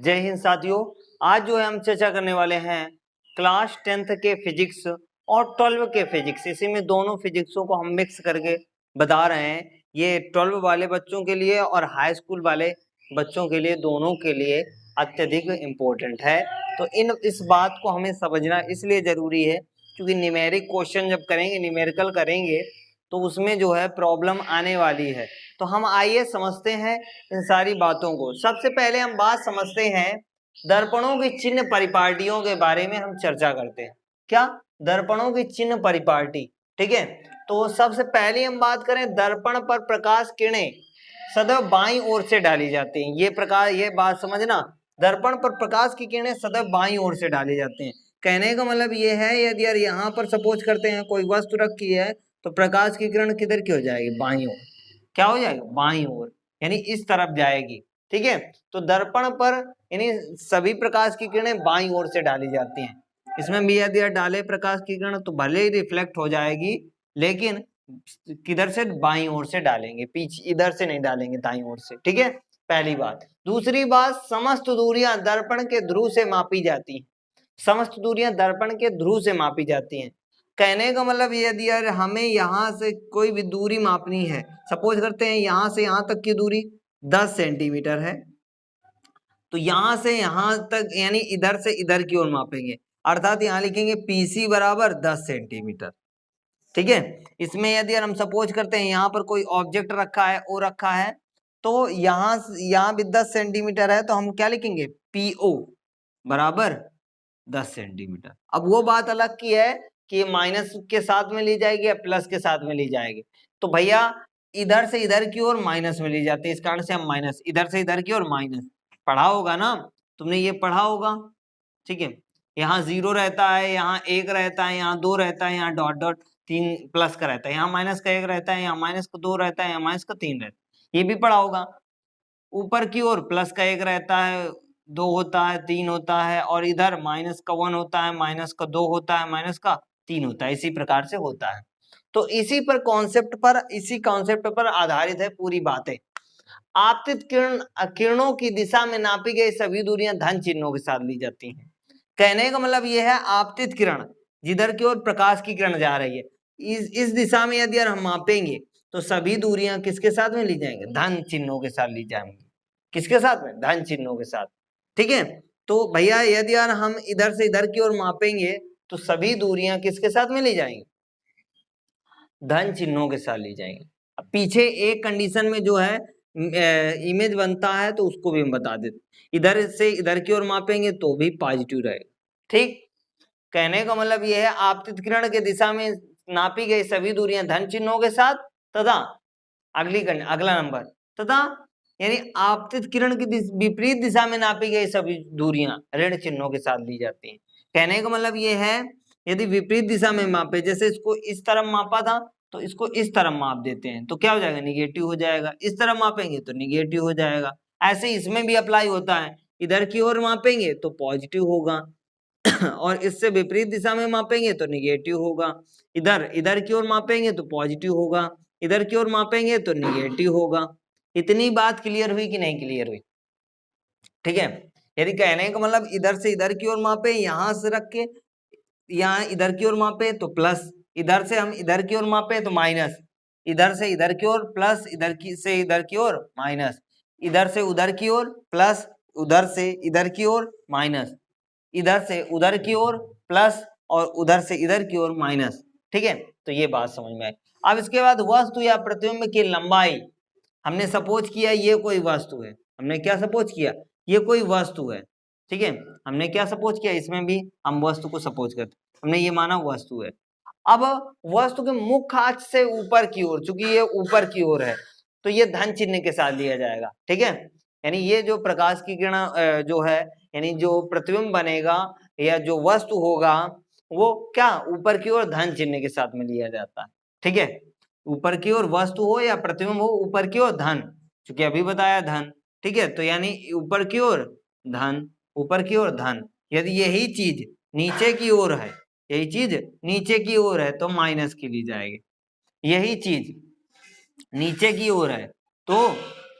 जय हिंद साथियों। आज जो है हम चर्चा करने वाले हैं क्लास 10th के फिजिक्स और 12 के फिजिक्स। इसी में दोनों फिजिक्सों को हम मिक्स करके बता रहे हैं। ये 12 वाले बच्चों के लिए और हाई स्कूल वाले बच्चों के लिए, दोनों के लिए अत्यधिक इम्पोर्टेंट है। तो इस बात को हमें समझना इसलिए जरूरी है क्योंकि न्यूमेरिक क्वेश्चन जब करेंगे, न्यूमेरिकल करेंगे, तो उसमें जो है प्रॉब्लम आने वाली है। तो हम आइए समझते हैं इन सारी बातों को। सबसे पहले हम बात समझते हैं दर्पणों की चिन्ह परिपाटियों के बारे में हम चर्चा करते हैं। क्या? दर्पणों की चिन्ह परिपाटी। ठीक है, तो सबसे पहले हम बात करें, दर्पण पर प्रकाश किरणें सदैव बाईं ओर से डाली जाती हैं। ये बात समझना, दर्पण पर प्रकाश की किरणें सदैव बाईं ओर से डाली जाती हैं। कहने का मतलब ये है, यदि यार यहाँ पर सपोज करते हैं कोई वस्तु रखी है तो प्रकाश की किरण किधर की हो जाएगी? बाईं ओर। क्या हो जाएगा? बाईं ओर, यानी इस तरफ जाएगी। ठीक है, तो दर्पण पर यानी सभी प्रकाश की किरणें बाईं ओर से डाली जाती हैं। इसमें भी यदि डाले प्रकाश की किरण तो भले ही रिफ्लेक्ट हो जाएगी, लेकिन किधर से? बाईं ओर से डालेंगे, पीछे इधर से नहीं डालेंगे, दाईं ओर से। ठीक है, पहली बात। दूसरी बात, समस्त दूरियां दर्पण के ध्रुव से मापी जाती हैं। समस्त दूरियां दर्पण के ध्रुव से मापी जाती हैं। कहने का मतलब यदि यार हमें यहाँ से कोई भी दूरी मापनी है, सपोज करते हैं यहाँ से यहाँ तक की दूरी 10 सेंटीमीटर है, तो यहाँ से यहाँ तक यानी इधर से इधर की ओर मापेंगे, अर्थात यहाँ लिखेंगे PC बराबर 10 सेंटीमीटर। ठीक है, इसमें यदि हम सपोज करते हैं यहाँ पर कोई ऑब्जेक्ट रखा है, ओ रखा है, तो यहाँ भी 10 सेंटीमीटर है, तो हम क्या लिखेंगे? PO बराबर 10 सेंटीमीटर। अब वो बात अलग की है कि माइनस के साथ में ली जाएगी या प्लस के साथ में ली जाएगी। तो भैया इधर से इधर की ओर माइनस में ली जाती है, इस कारण से हम माइनस, इधर से इधर की ओर माइनस। पढ़ा होगा ना तुमने, ये पढ़ा होगा। ठीक है, यहाँ 0 रहता है, यहाँ 1 रहता है, यहाँ 2 रहता है, यहाँ डॉट डॉट 3 प्लस का रहता है, यहाँ माइनस का 1 रहता है, यहाँ माइनस का 2 रहता है, यहाँ माइनस का 3 रहता है। ये भी पढ़ा होगा। ऊपर की ओर प्लस का 1 रहता है, 2 होता है, 3 होता है, और इधर माइनस का 1 होता है, माइनस का 2 होता है, माइनस का 3 होता है। इसी प्रकार से होता है। तो इसी कॉन्सेप्ट पर आधारित है पूरी बातें। आपतित किरणों की दिशा में नापी गई सभी दूरियां धन चिन्हों के साथ ली जाती हैं। कहने का मतलब यह है, आपतित किरण जिधर की ओर प्रकाश की किरण जा रही है, इस दिशा में यदि हम मापेंगे तो सभी दूरियां किसके साथ में ली जाएंगे? धन चिन्हों के साथ ली जाएंगी। किसके साथ में? धन चिन्हों के साथ। ठीक है, तो भैया यदि यार हम इधर से इधर की ओर मापेंगे तो सभी दूरियां किसके साथ में ली जाएंगी? धन चिन्हों के साथ ली जाएंगी। अब पीछे एक कंडीशन में जो है इमेज बनता है, तो उसको भी हम बता देते। इधर से इधर की ओर मापेंगे तो भी पॉजिटिव रहेगा। ठीक, कहने का मतलब यह है, आपतित किरण के दिशा में नापी गई सभी दूरियां धन चिन्हों के साथ तथा अगला नंबर तथा यानी आपतित किरण की विपरीत दिशा में नापी गई सभी दूरियां ऋण चिन्हों के साथ ली जाती हैं। कहने का मतलब यह है, यदि विपरीत दिशा में मापे, जैसे इसको इस तरफ मापा था तो इसको इस तरफ माप देते हैं, तो क्या हो जाएगा? निगेटिव हो जाएगा। इस तरफ मापेंगे तो निगेटिव हो जाएगा। ऐसे इसमें भी अप्लाई होता है, इधर की ओर मापेंगे तो पॉजिटिव होगा और इससे विपरीत दिशा में मापेंगे तो निगेटिव होगा। इधर की ओर मापेंगे तो पॉजिटिव होगा, इधर की ओर मापेंगे तो निगेटिव होगा। इतनी बात क्लियर हुई कि नहीं क्लियर हुई? ठीक है, यदि कहने का मतलब इधर से इधर की ओर मापे, यहां से रख के यहाँ इधर की ओर मापे तो प्लस, इधर से हम इधर की ओर मापे तो माइनस, इधर से इधर की ओर प्लस, से इधर की ओर माइनस, इधर से उधर की ओर प्लस, उधर से इधर की ओर माइनस, इधर से उधर की ओर प्लस और उधर से इधर की ओर माइनस। ठीक है, तो ये बात समझ में आई। अब इसके बाद वस्तु या प्रतिबिंब की लंबाई, हमने सपोज किया ये कोई वस्तु है। हमने क्या सपोज किया? ये कोई वस्तु है। ठीक है, हमने क्या सपोज किया? इसमें भी हम वस्तु को सपोज करते, हमने ये माना वस्तु है। अब वस्तु के मुख्य अक्ष से ऊपर की ओर, चूंकि ये ऊपर की ओर है, तो ये धन चिन्ह के साथ लिया जाएगा। ठीक है, यानी ये जो प्रकाश की किरण जो है, यानी जो प्रतिबिंब बनेगा या जो वस्तु होगा, वो क्या ऊपर की ओर धन चिन्ह के साथ में लिया जाता है। ठीक है, ऊपर की ओर वस्तु हो या प्रतिबिंब हो, ऊपर की ओर धन, क्योंकि अभी बताया धन। ठीक है, तो यानी ऊपर की ओर धन, ऊपर की ओर धन। यदि यही चीज नीचे की ओर है, यही चीज नीचे की ओर है तो माइनस की ली जाएगी। यही चीज नीचे की ओर है तो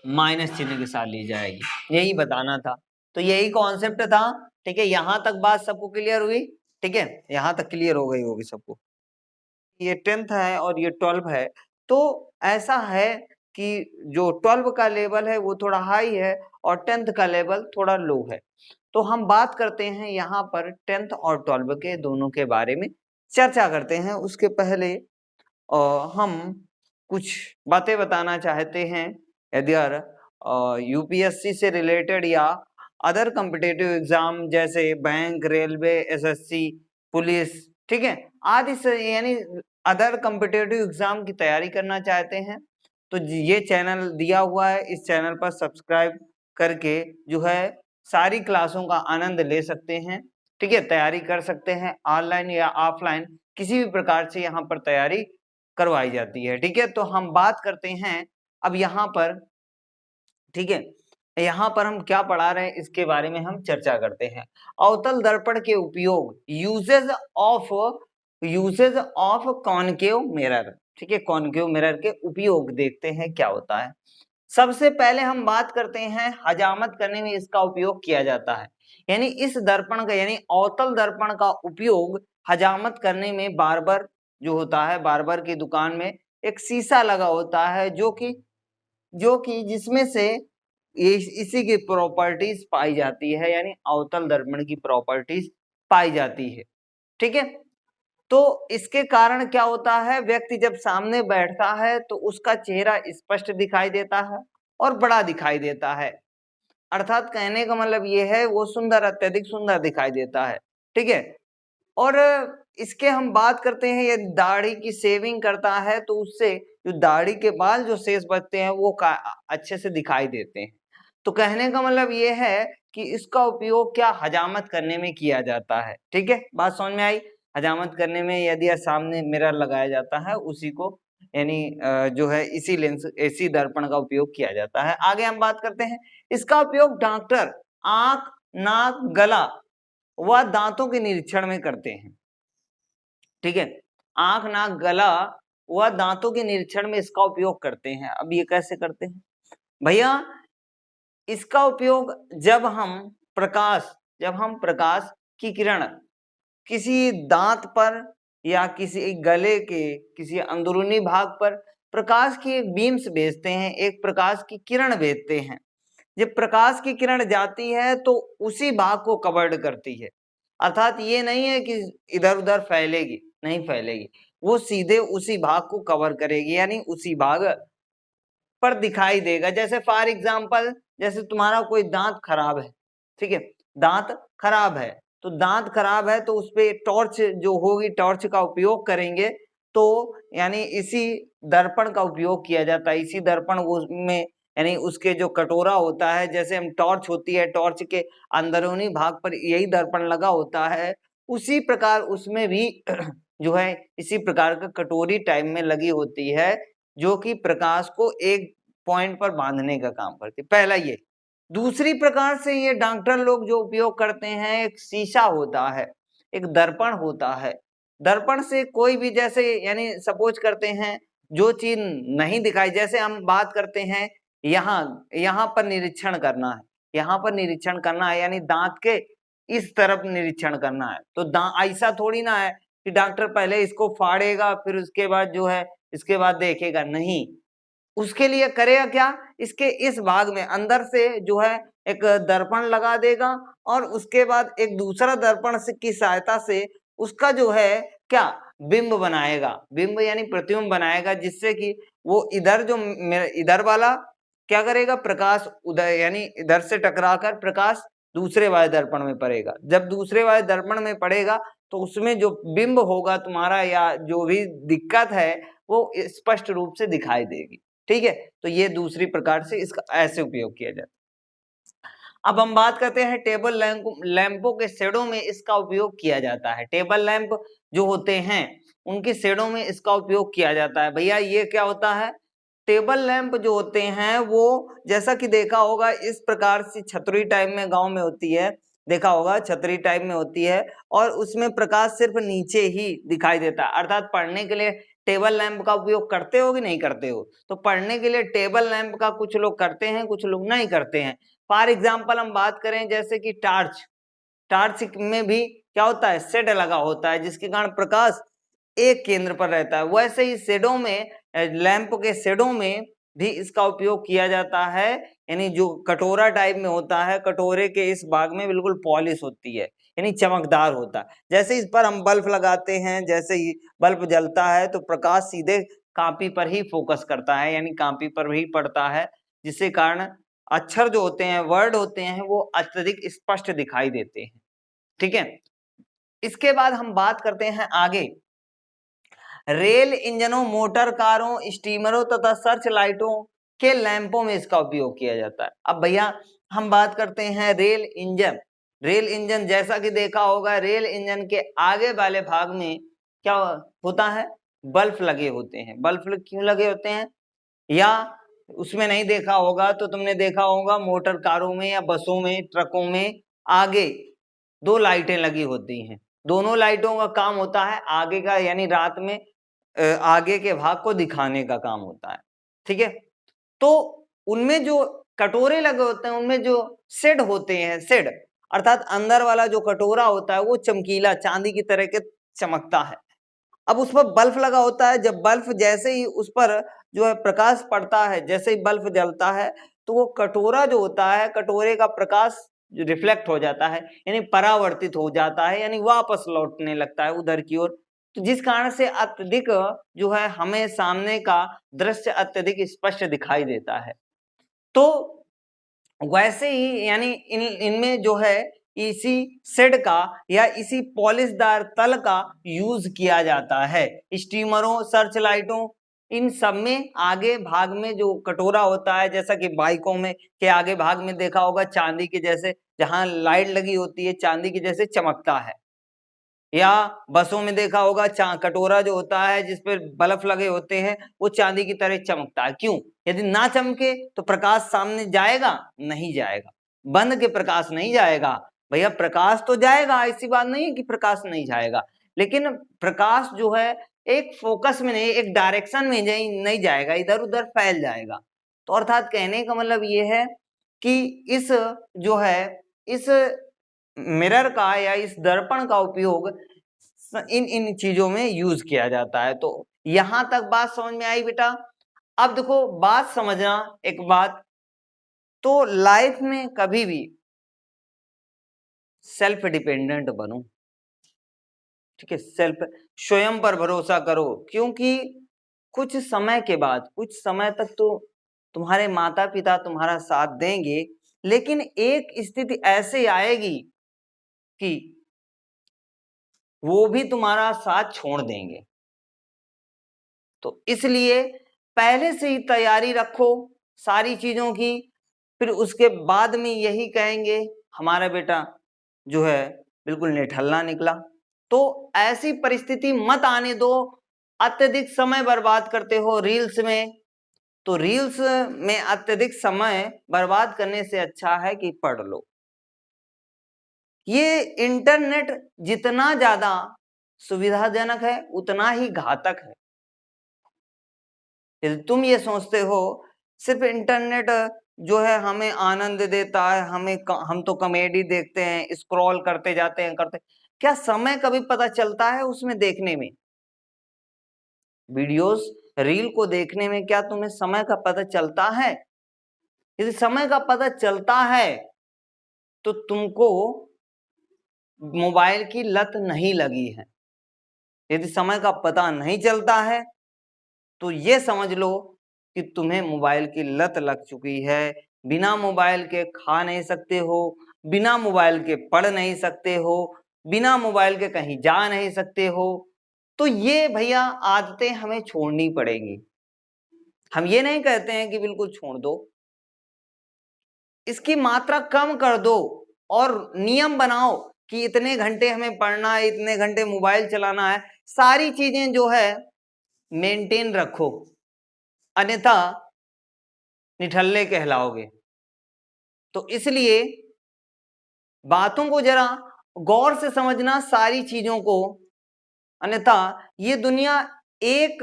माइनस चिन्ह के साथ ली जाएगी। यही बताना था। तो यही कॉन्सेप्ट था, ठीक है। यहां तक बात सबको क्लियर हुई, ठीक है, यहां तक क्लियर हो गई होगी सबको। ये 10th है और ये 12 है, तो ऐसा है कि जो 12 का लेवल है वो थोड़ा हाई है और 10th का लेवल थोड़ा लो है। तो हम बात करते हैं यहाँ पर 10th और 12 के दोनों के बारे में चर्चा करते हैं। उसके पहले हम कुछ बातें बताना चाहते हैं, यदि यूपीएससी से रिलेटेड या अदर कॉम्पिटिटिव एग्जाम जैसे बैंक, रेलवे, एसएससी, पुलिस, ठीक है, आदि से यानी अदर कॉम्पिटिटिव एग्जाम की तैयारी करना चाहते हैं तो ये चैनल दिया हुआ है, इस चैनल पर सब्सक्राइब करके जो है सारी क्लासों का आनंद ले सकते हैं, ठीक है, तैयारी कर सकते हैं। ऑनलाइन या ऑफलाइन किसी भी प्रकार से यहाँ पर तैयारी करवाई जाती है, ठीक है। तो हम बात करते हैं अब यहाँ पर, ठीक है, यहाँ पर हम क्या पढ़ा रहे हैं इसके बारे में हम चर्चा करते हैं। अवतल दर्पण के उपयोग, यूजेज ऑफ कॉनकेव मिरर, ठीक है, कॉनकेव मिरर के उपयोग देखते हैं क्या होता है। सबसे पहले हम बात करते हैं हजामत करने में इसका उपयोग किया जाता है, यानी इस दर्पण का यानी अवतल दर्पण का उपयोग हजामत करने में बार्बर जो होता है, बार्बर की दुकान में एक शीशा लगा होता है जो कि जिसमें से इसी की प्रॉपर्टीज पाई जाती है, यानी अवतल दर्पण की प्रॉपर्टीज पाई जाती है, ठीक है। तो इसके कारण क्या होता है, व्यक्ति जब सामने बैठता है तो उसका चेहरा स्पष्ट दिखाई देता है और बड़ा दिखाई देता है, अर्थात कहने का मतलब ये है वो सुंदर, अत्यधिक सुंदर दिखाई देता है, ठीक है। और इसके हम बात करते हैं, यदि दाढ़ी की शेविंग करता है तो उससे जो दाढ़ी के बाल जो शेष बचते हैं वो अच्छे से दिखाई देते हैं। तो कहने का मतलब ये है कि इसका उपयोग क्या हजामत करने में किया जाता है, ठीक है, बात समझ में आई। हजामत करने में यदि सामने मिरर लगाया जाता है उसी को यानी जो है इसी लेंस, इसी दर्पण का उपयोग किया जाता है। आगे हम बात करते हैं, इसका उपयोग डॉक्टर आंख, नाक, गला व दांतों के निरीक्षण में करते हैं, ठीक है, आंख, नाक, गला व दांतों के निरीक्षण में इसका उपयोग करते हैं। अब ये कैसे करते हैं भैया, इसका उपयोग जब हम प्रकाश की किरण किसी दांत पर या किसी गले के किसी अंदरूनी भाग पर प्रकाश की एक बीम्स भेजते हैं, एक प्रकाश की किरण भेजते हैं। जब प्रकाश की किरण जाती है तो उसी भाग को कवर्ड करती है, अर्थात ये नहीं है कि इधर उधर फैलेगी, नहीं फैलेगी, वो सीधे उसी भाग को कवर करेगी, यानी उसी भाग पर दिखाई देगा। जैसे फॉर एग्जाम्पल, जैसे तुम्हारा कोई दांत खराब है, ठीक है, दांत खराब है, तो दांत खराब है तो उस पे टॉर्च जो होगी, टॉर्च का उपयोग करेंगे, तो यानी इसी दर्पण का उपयोग किया जाता है, इसी दर्पण में यानी उसके जो कटोरा होता है, जैसे हम टॉर्च होती है, टॉर्च के अंदरूनी भाग पर यही दर्पण लगा होता है, उसी प्रकार उसमें भी जो है इसी प्रकार का कटोरी टाइप में लगी होती है जो कि प्रकाश को एक पॉइंट पर बांधने का काम करती है। पहला ये। दूसरी प्रकार से ये डॉक्टर लोग जो उपयोग करते हैं, एक शीशा होता है, एक दर्पण होता है, दर्पण से कोई भी जैसे यानी सपोज करते हैं जो चीज नहीं दिखाई, जैसे हम बात करते हैं यहाँ पर निरीक्षण करना है, यहाँ पर निरीक्षण करना है, यानी दांत के इस तरफ निरीक्षण करना है, तो ऐसा थोड़ी ना है कि डॉक्टर पहले इसको फाड़ेगा फिर उसके बाद जो है इसके बाद देखेगा, नहीं, उसके लिए करेगा क्या, इसके इस भाग में अंदर से जो है एक दर्पण लगा देगा और उसके बाद एक दूसरा दर्पण की सहायता से उसका जो है क्या बिंब बनाएगा, बिंब यानी प्रतिबिंब बनाएगा, जिससे कि वो इधर जो इधर वाला क्या करेगा, प्रकाश उधर यानी इधर से टकराकर प्रकाश दूसरे वाले दर्पण में पड़ेगा। जब दूसरे वाले दर्पण में पड़ेगा तो उसमें जो बिंब होगा तुम्हारा या जो भी दिक्कत है वो स्पष्ट रूप से दिखाई देगी, ठीक है। तो ये दूसरी प्रकार से इसका ऐसे उपयोग किया जाता है। अब हम बात करते हैं टेबल लैंपों के शेडों में इसका उपयोग किया जाता है। टेबल लैंप जो होते हैं उनके शेडों में इसका उपयोग किया जाता है। भैया ये क्या होता है, टेबल लैंप जो होते हैं वो जैसा कि देखा होगा इस प्रकार से छतरी टाइप में गांव में होती है, देखा होगा छतरी टाइप में होती है और उसमें प्रकाश सिर्फ नीचे ही दिखाई देता है, अर्थात पढ़ने के लिए टेबल लैंप का उपयोग करते हो कि नहीं करते हो। तो पढ़ने के लिए टेबल लैंप का कुछ लोग करते हैं, कुछ लोग नहीं करते हैं। फॉर एग्जाम्पल हम बात करें जैसे कि टार्च, टार्च में भी क्या होता है, शेड लगा होता है, जिसके कारण प्रकाश एक केंद्र पर रहता है। वैसे ही शेडों में, लैंप के शेडों में भी इसका उपयोग किया जाता है। यानी जो कटोरा टाइप में होता है, कटोरे के इस भाग में बिल्कुल पॉलिश होती है, यानी चमकदार होता है। जैसे इस पर हम बल्ब लगाते हैं, जैसे ही बल्ब जलता है तो प्रकाश सीधे कॉपी पर ही फोकस करता है, यानी कॉपी पर ही पड़ता है, जिसके कारण अक्षर जो होते हैं, वर्ड होते हैं, वो अत्यधिक स्पष्ट दिखाई देते हैं। ठीक है, इसके बाद हम बात करते हैं आगे, रेल इंजनों, मोटर कारों, स्टीमरों तथा सर्च लाइटों के लैंपों में इसका उपयोग किया जाता है। अब भैया हम बात करते हैं रेल इंजन। रेल इंजन जैसा कि देखा होगा, रेल इंजन के आगे वाले भाग में क्या होता है, बल्ब लगे होते हैं। बल्ब क्यों लगे होते हैं, या उसमें नहीं देखा होगा तो तुमने देखा होगा मोटर कारों में या बसों में, ट्रकों में आगे दो लाइटें लगी होती हैं। दोनों लाइटों का काम होता है आगे का, यानी रात में आगे के भाग को दिखाने का काम होता है। ठीक है, तो उनमें जो कटोरे लगे होते हैं, उनमें जो शेड होते हैं, शेड अर्थात अंदर वाला जो कटोरा होता है वो चमकीला चांदी की तरह के चमकता है। अब उस पर बल्ब लगा होता है, जब बल्ब जैसे ही उस पर जो है प्रकाश पड़ता है, जैसे ही बल्ब जलता है तो वो कटोरा जो होता है, कटोरे का प्रकाश रिफ्लेक्ट हो जाता है, यानी परावर्तित हो जाता है, यानी वापस लौटने लगता है उधर की ओर। तो जिस कारण से अत्यधिक जो है हमें सामने का दृश्य अत्यधिक स्पष्ट दिखाई देता है। तो वैसे ही यानी इनमें जो है इसी शेड का या इसी पॉलिशदार तल का यूज किया जाता है। स्टीमरों, सर्च लाइटों, इन सब में आगे भाग में जो कटोरा होता है, जैसा कि बाइकों में के आगे भाग में देखा होगा चांदी के जैसे, जहां लाइट लगी होती है चांदी के जैसे चमकता है, या बसों में देखा होगा कटोरा जो होता है जिस पर बल्ब लगे होते हैं वो चांदी की तरह चमकता है। क्यों, यदि ना चमके तो प्रकाश सामने जाएगा, नहीं जाएगा, बंद के प्रकाश नहीं जाएगा। भैया प्रकाश तो जाएगा, ऐसी बात नहीं है कि प्रकाश नहीं जाएगा, लेकिन प्रकाश जो है एक फोकस में नहीं, एक डायरेक्शन में नहीं जाएगा, इधर उधर फैल जाएगा। तो अर्थात कहने का मतलब ये है कि इस जो है इस मिरर का या इस दर्पण का उपयोग इन इन चीजों में यूज किया जाता है। तो यहां तक बात समझ में आई बेटा। अब देखो बात समझना एक बात, तो लाइफ में कभी भी सेल्फ डिपेंडेंट बनो। ठीक है, सेल्फ, स्वयं पर भरोसा करो, क्योंकि कुछ समय के बाद, कुछ समय तक तो तुम्हारे माता पिता तुम्हारा साथ देंगे, लेकिन एक स्थिति ऐसे आएगी कि वो भी तुम्हारा साथ छोड़ देंगे। तो इसलिए पहले से ही तैयारी रखो सारी चीजों की, फिर उसके बाद में यही कहेंगे हमारा बेटा जो है बिल्कुल निठल्ला निकला। तो ऐसी परिस्थिति मत आने दो। अत्यधिक समय बर्बाद करते हो रील्स में, तो रील्स में अत्यधिक समय बर्बाद करने से अच्छा है कि पढ़ लो। ये इंटरनेट जितना ज्यादा सुविधाजनक है उतना ही घातक है। यदि तुम ये सोचते हो सिर्फ इंटरनेट जो है हमें आनंद देता है, हम तो कॉमेडी देखते हैं, स्क्रॉल करते जाते हैं, क्या समय कभी पता चलता है उसमें देखने में? वीडियोस, रील को देखने में क्या तुम्हें समय का पता चलता है? यदि समय का पता चलता है तो तुमको मोबाइल की लत नहीं लगी है। यदि समय का पता नहीं चलता है तो ये समझ लो कि तुम्हें मोबाइल की लत लग चुकी है। बिना मोबाइल के खा नहीं सकते हो, बिना मोबाइल के पढ़ नहीं सकते हो, बिना मोबाइल के कहीं जा नहीं सकते हो। तो ये भैया आदतें हमें छोड़नी पड़ेंगी। हम ये नहीं कहते हैं कि बिल्कुल छोड़ दो, इसकी मात्रा कम कर दो और नियम बनाओ कि इतने घंटे हमें पढ़ना है, इतने घंटे मोबाइल चलाना है। सारी चीजें जो है मेंटेन रखो, अन्यथा निठल्ले कहलाओगे। तो इसलिए बातों को जरा गौर से समझना, सारी चीजों को, अन्यथा ये दुनिया एक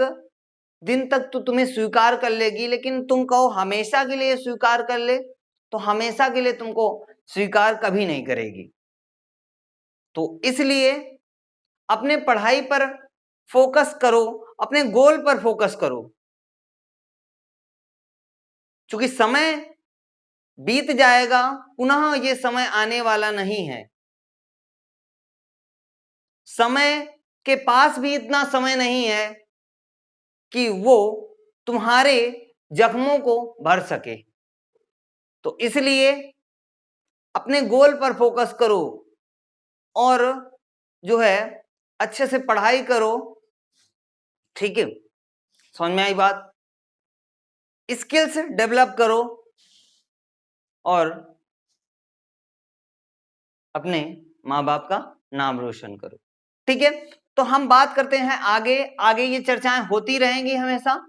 दिन तक तो तुम्हें स्वीकार कर लेगी, लेकिन तुम कहो हमेशा के लिए स्वीकार कर ले तो हमेशा के लिए तुमको स्वीकार कभी नहीं करेगी। तो इसलिए अपने पढ़ाई पर फोकस करो, अपने गोल पर फोकस करो, क्योंकि समय बीत जाएगा, पुनः ये समय आने वाला नहीं है। समय के पास भी इतना समय नहीं है कि वो तुम्हारे जख्मों को भर सके। तो इसलिए अपने गोल पर फोकस करो और जो है अच्छे से पढ़ाई करो। ठीक है, समझ में आई बात? स्किल्स डेवलप करो और अपने माँ बाप का नाम रोशन करो। ठीक है, तो हम बात करते हैं आगे। आगे ये चर्चाएं होती रहेंगी हमेशा।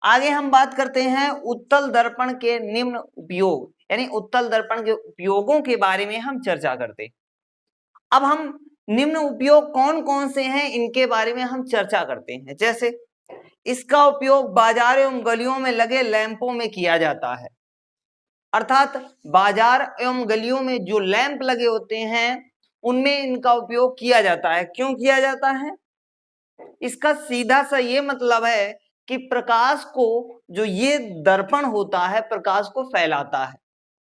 आगे हम बात करते हैं उत्तल दर्पण के निम्न उपयोग, यानी उत्तल दर्पण के उपयोगों के बारे में हम चर्चा करते हैं। अब हम निम्न उपयोग कौन कौन से हैं इनके बारे में हम चर्चा करते हैं। जैसे इसका उपयोग बाजार एवं गलियों में लगे लैंपों में किया जाता है, अर्थात बाजार एवं गलियों में जो लैंप लगे होते हैं उनमें इनका उपयोग किया जाता है। क्यों किया जाता है? इसका सीधा सा ये मतलब है कि प्रकाश को, जो ये दर्पण होता है, प्रकाश को फैलाता है,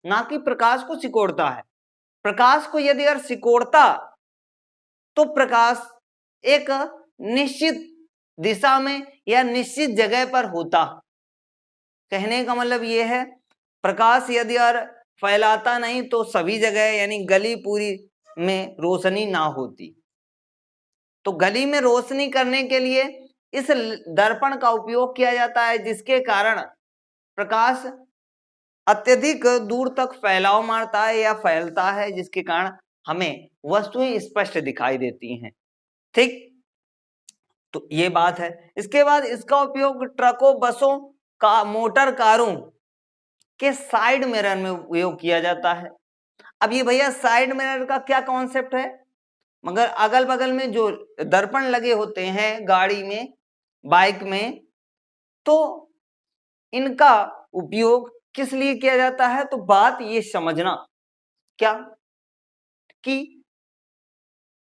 ना कि प्रकाश को सिकोड़ता है। प्रकाश को यदि अगर सिकोड़ता तो प्रकाश एक निश्चित दिशा में या निश्चित जगह पर होता। कहने का मतलब ये है, प्रकाश यदि अगर फैलाता नहीं तो सभी जगह यानी गली पूरी में रोशनी ना होती। तो गली में रोशनी करने के लिए इस दर्पण का उपयोग किया जाता है, जिसके कारण प्रकाश अत्यधिक दूर तक फैलाव मारता है या फैलता है, जिसके कारण हमें वस्तुएं स्पष्ट दिखाई देती हैं। ठीक, तो ये बात है। इसके बाद इसका उपयोग ट्रकों, बसों का, मोटर कारों के साइड मिरर में उपयोग किया जाता है। अब ये भैया साइड मिरर का क्या कॉन्सेप्ट है? मगर अगल बगल में जो दर्पण लगे होते हैं गाड़ी में, बाइक में, तो इनका उपयोग किस लिए किया जाता है? तो बात ये समझना क्या कि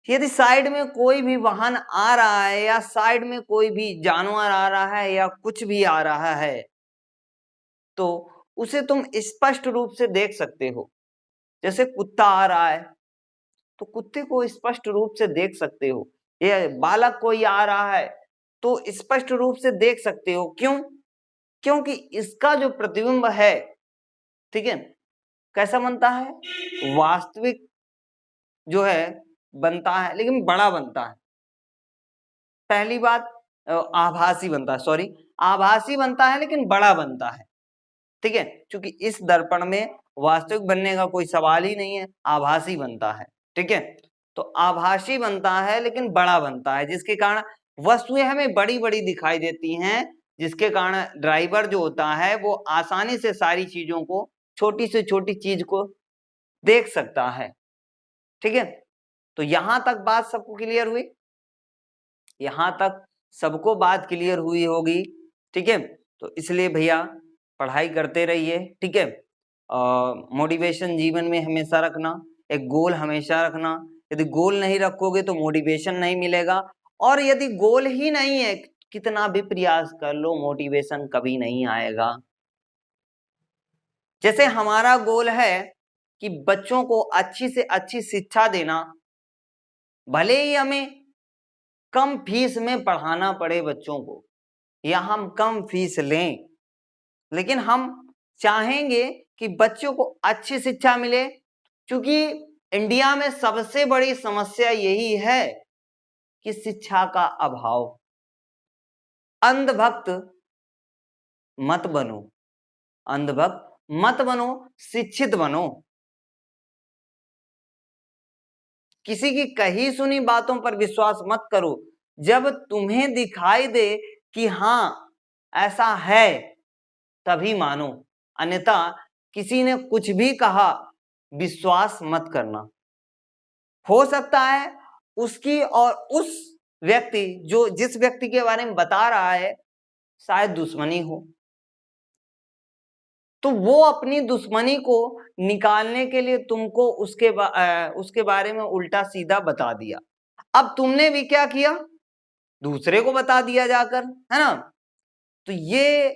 यदि साइड में कोई भी वाहन आ रहा है या साइड में कोई भी जानवर आ रहा है या कुछ भी आ रहा है तो उसे तुम स्पष्ट रूप से देख सकते हो। जैसे कुत्ता आ रहा है तो कुत्ते को स्पष्ट रूप से देख सकते हो, ये बालक कोई आ रहा है तो स्पष्ट रूप से देख सकते हो। क्यों? क्योंकि इसका जो प्रतिबिंब है, ठीक है, कैसा बनता है? वास्तविक जो है बनता है लेकिन बड़ा बनता है। पहली बात आभासी बनता है, सॉरी, आभासी बनता है लेकिन बड़ा बनता है। ठीक है, क्योंकि इस दर्पण में वास्तविक बनने का कोई सवाल ही नहीं है, आभासी बनता है। ठीक है, तो आभासी बनता है लेकिन बड़ा बनता है, जिसके कारण वस्तुएं हमें बड़ी बड़ी दिखाई देती हैं, जिसके कारण ड्राइवर जो होता है वो आसानी से सारी चीजों को, छोटी से छोटी चीज को देख सकता है। ठीक है, तो यहां तक बात सबको क्लियर हुई? यहां तक सबको बात क्लियर हुई होगी। ठीक है, तो इसलिए भैया पढ़ाई करते रहिए। ठीक है, मोटिवेशन जीवन में हमेशा रखना, एक गोल हमेशा रखना। यदि गोल नहीं रखोगे तो मोटिवेशन नहीं मिलेगा, और यदि गोल ही नहीं है, कितना भी प्रयास कर लो मोटिवेशन कभी नहीं आएगा। जैसे हमारा गोल है कि बच्चों को अच्छी से अच्छी शिक्षा देना, भले ही हमें कम फीस में पढ़ाना पड़े बच्चों को या हम कम फीस लें, लेकिन हम चाहेंगे कि बच्चों को अच्छी शिक्षा मिले, क्योंकि इंडिया में सबसे बड़ी समस्या यही है कि शिक्षा का अभाव। अंधभक्त मत बनो, अंधभक्त मत बनो, शिक्षित बनो। किसी की कही सुनी बातों पर विश्वास मत करो। जब तुम्हें दिखाई दे कि हाँ ऐसा है तभी मानो, अन्यथा किसी ने कुछ भी कहा विश्वास मत करना। हो सकता है उसकी और उस व्यक्ति, जो जिस व्यक्ति के बारे में बता रहा है, शायद दुश्मनी हो, तो वो अपनी दुश्मनी को निकालने के लिए तुमको उसके बारे में उल्टा सीधा बता दिया। अब तुमने भी क्या किया, दूसरे को बता दिया जाकर, है ना। तो ये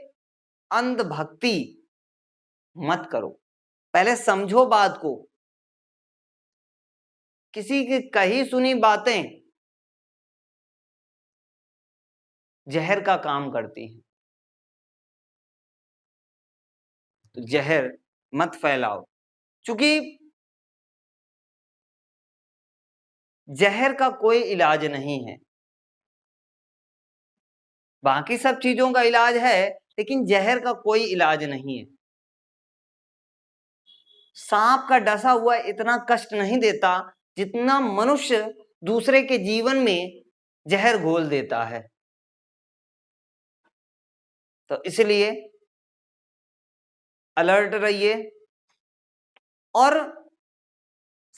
अंधभक्ति मत करो, पहले समझो बात को। किसी की कही सुनी बातें जहर का काम करती हैं, तो जहर मत फैलाओ, क्योंकि जहर का कोई इलाज नहीं है। बाकी सब चीजों का इलाज है, लेकिन जहर का कोई इलाज नहीं है। सांप का डसा हुआ इतना कष्ट नहीं देता जितना मनुष्य दूसरे के जीवन में जहर घोल देता है। तो इसलिए अलर्ट रहिए और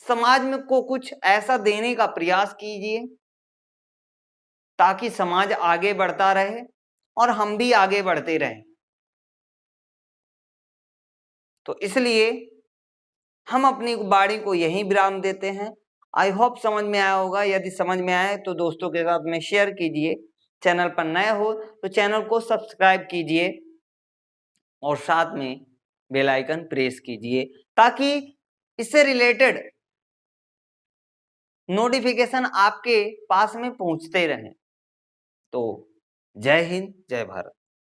समाज में को कुछ ऐसा देने का प्रयास कीजिए ताकि समाज आगे बढ़ता रहे और हम भी आगे बढ़ते रहें। तो इसलिए हम अपनी वाणी को यहीं विराम देते हैं। आई होप समझ में आया होगा। यदि समझ में आए तो दोस्तों के साथ में शेयर कीजिए। चैनल पर नए हो तो चैनल को सब्सक्राइब कीजिए और साथ में बेल आइकन प्रेस कीजिए ताकि इससे रिलेटेड नोटिफिकेशन आपके पास में पहुंचते रहें। तो जय हिंद, जय भारत।